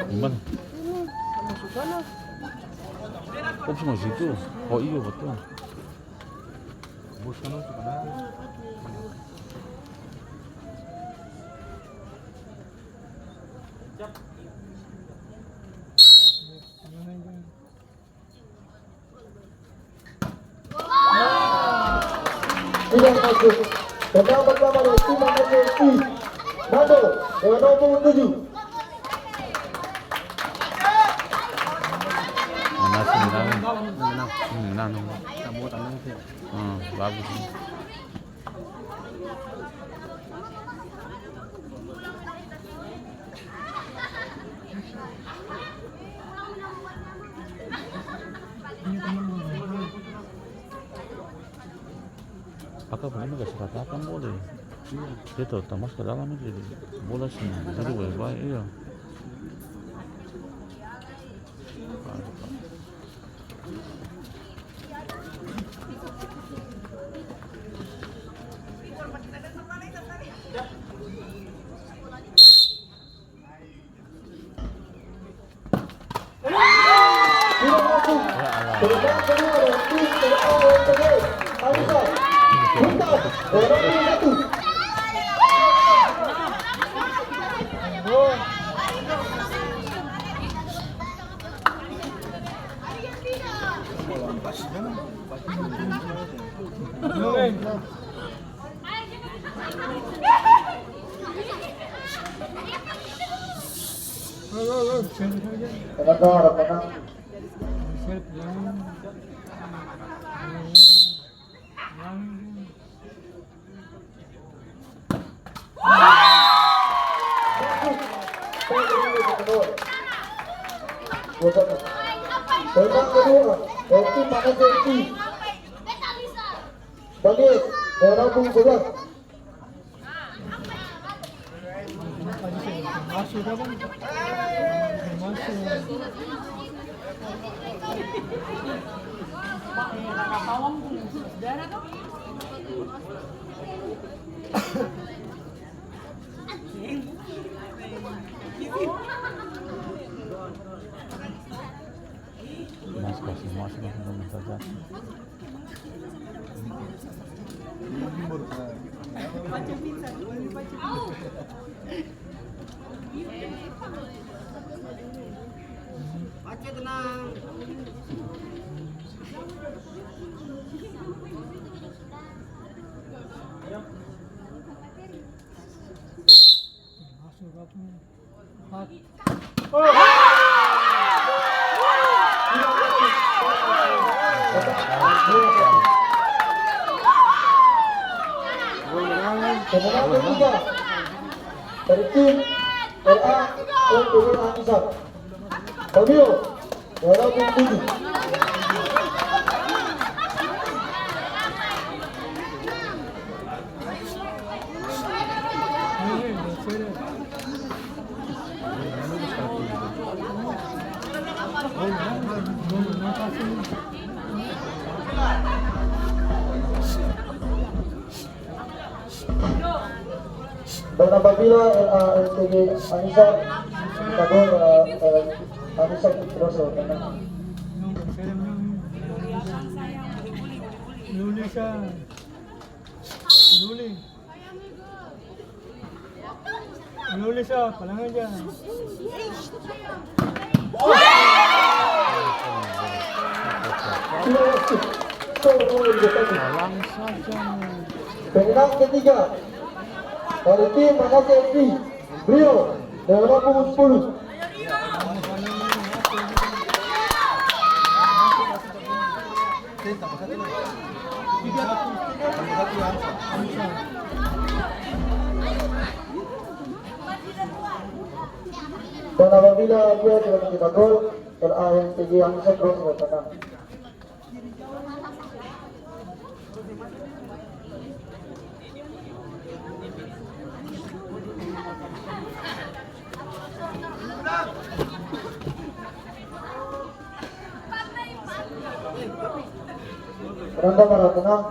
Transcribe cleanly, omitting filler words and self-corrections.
Gimana? Opsi masih itu. Oh iya betul. Bos kan suka dah. Tidak masuk. Tenang pertama dari tim MSC Mando dengan nomor 7. Menang. Kamu tenang sih. Bagus. Pakai begini gak seratakan boleh. Dia terutama ke dalam itu bola sini. Jadi baik iya. Tidak masuk. Tenang kedua dari tim Anissa Buntas dengan nomor 1. Tenang. Tenang kedua dari tim MSC bagi dengan nomor 11. Masih saja. Baca tenang. Kemenangan ketiga dari tim LA yang turun Anissa Fabio dengan nomor 7. Dan apabila LTG Anissa Kabur Anissa Pedroso Nulis palang aja. Pemenang ketiga dari tim MSC Brio dengan nomor 10. Dan apabila dia tidak mencetak gol, LANTG Anissa terus bertahan. Penonton para tenang.